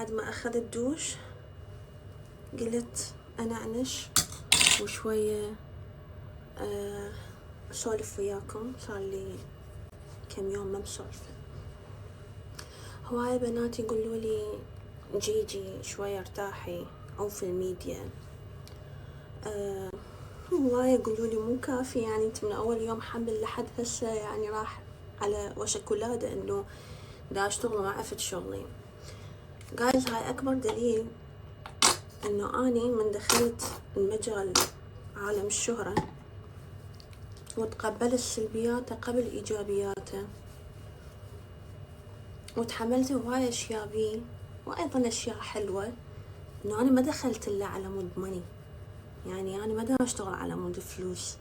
بعد ما أخذت دوش قلت أنعنش وشوية أسولف وياكم. صار لي كم يوم ما مسولفة. هواي بنات يقولوا لي جيجي شوية ارتاحي أو في الميديا. هواي يقولوا لي مو كافي، يعني انت من أول يوم حمل لحد هسه يعني راح على وشك ولادة إنه دا أشتغل وما عفت شغلي. جايز هاي أكبر دليل إنه أني من دخلت المجال عالم الشهرة وتقبلت سلبياته قبل إيجابياته، وتحملت هواي أشياء بيه وأيضا أشياء حلوة، إنه أنا ما دخلت إلا على مود ماني، يعني أنا ما دا أشتغل على مود فلوس.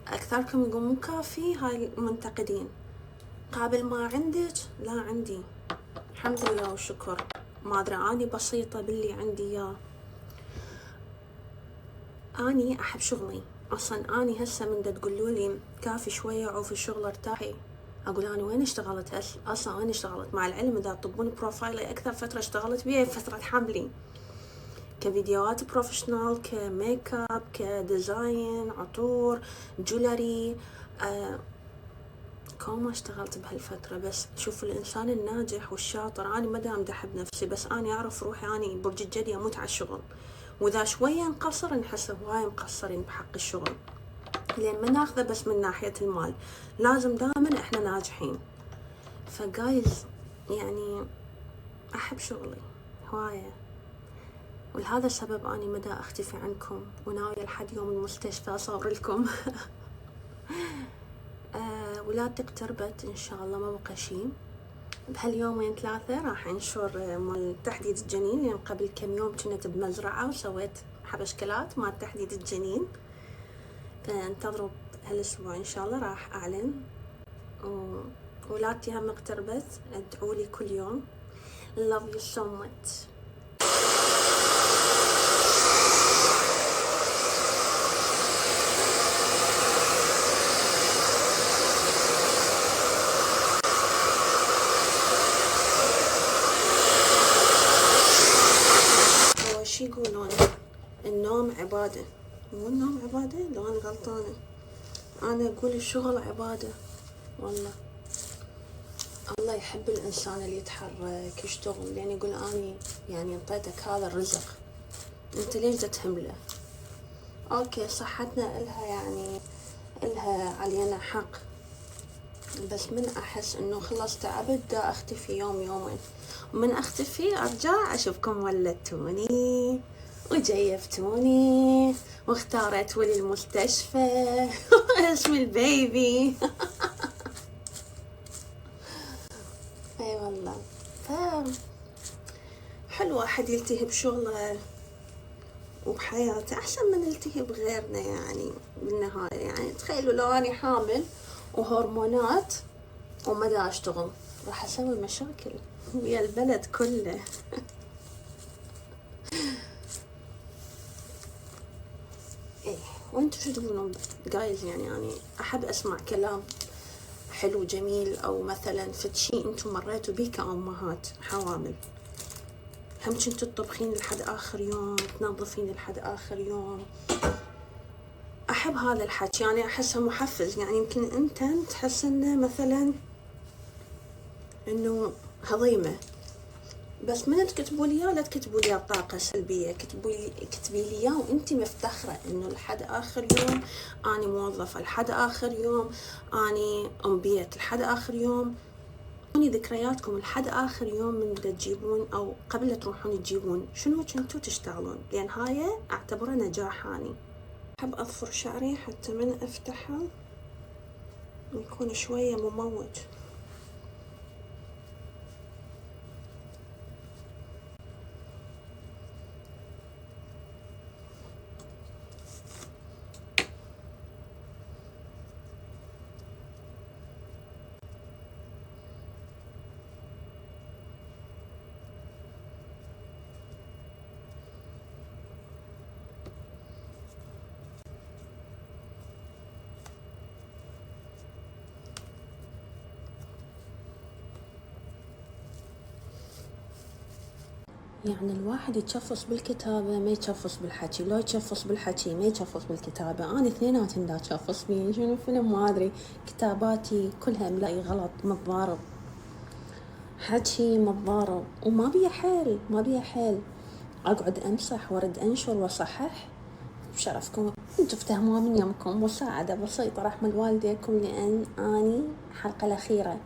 أكثركم يقول مو كافي، هاي منتقدين. قابل ما عندك لا عندي، الحمد لله والشكر. ما أدري أني بسيطة باللي عندي إياه. أني أحب شغلي أصلا. أني هسه من دا تقولولي كافي شوية عوفي الشغل ارتاحي، أقول أنا وين اشتغلت أصلا؟ وين اشتغلت؟ مع العلم إذا تطبون بروفايلي أكثر فترة اشتغلت بيها فترة حملي، كفيديوهات بروفيشنال، كميك اب، كديزاين، عطور، جولري. كوما اشتغلت بهالفترة. بس شوف الإنسان الناجح والشاطر، أنا ما دا أمدح بنفسي بس أنا أعرف روحي، أنا برج الجدي أموت على الشغل، وإذا شوية نقصر نحس هواي مقصرين بحق الشغل، لأن ما ناخذه بس من ناحية المال، لازم دائما إحنا ناجحين. فجايز يعني أحب شغلي هواية، ولهذا السبب أنا مدى أختفي عنكم وناوية لحد يوم المستشفى أصور لكم. ولادتي اقتربت إن شاء الله، ما بقى شي. بهاليومين 3 راح انشر مال تحديد الجنين، لأن قبل كم يوم كنت بمزرعة وسويت حبشكلات مال تحديد الجنين، فانتظروا هالأسبوع إن شاء الله راح أعلن. ولادتي هم اقتربت، ادعولي كل يوم. love you so much. شي يقولون النوم عبادة، مو النوم عبادة؟ لو أنا غلطانة. أنا أقول الشغل عبادة والله. الله يحب الإنسان اللي يتحرك يشتغل، لأن يقول أني يعني انطيتك هذا الرزق، أنت ليش تهمله؟ أوكي صحتنا إلها يعني إلها علينا حق، بس من أحس إنه خلاص تعبت دا أختفي يوم يومين، ومن أختفي أرجع أشوفكم ولدتوني وجيفتوني واختارتوا لي المستشفى اسم البيبي. اي والله. حلو أحد يلتهي بشغله وبحياته أحسن من يلتهي بغيرنا. يعني بالنهاية يعني تخيلوا لو أنا حامل وهرمونات وما دا أشتغل، راح أسوي مشاكل ويا البلد كله. ايه وانتو شو تقولون جايز؟ يعني أحب أسمع كلام حلو جميل، أو مثلا فد شي انتو مريتوا بيه كأمهات حوامل، هم كنتوا تطبخين لحد آخر يوم، تنظفين لحد آخر يوم. أحب هذا الحكي، يعني أحسه محفز. يعني يمكن أنت تحس إنه مثلا إنه هضيمة، بس من تكتبوا لي لا تكتبوا لي طاقة سلبية، كتبي لي وأنتي مفتخرة إنه لحد آخر يوم أنا موظفة، لحد آخر يوم أنا أم بيت، لحد آخر يوم أني ذكرياتكم لحد آخر يوم من تجيبون أو قبل تروحون تجيبون شنو كنتوا تشتغلون، لأن هاي أعتبره نجاح. أني أحب أظفر شعري حتى من أفتحه يكون شوية مموج. يعني الواحد يتشفص بالكتابة ما يتشفص بالحكي، لو يتشفص بالحكي ما يتشفص بالكتابة. أنا اثنيناتهم دا أتشفص بيه، شنو فيلم ما أدري، كتاباتي كلها إملائي غلط متضارب، حكي متضارب، وما بيه حيل ما بيه حيل، أقعد أمسح وأرد أنشر وأصحح بشرفكم، انتوا افتهموها من يومكم، مساعدة بسيطة رحمة والديكم، لأن أني الحلقة الأخيرة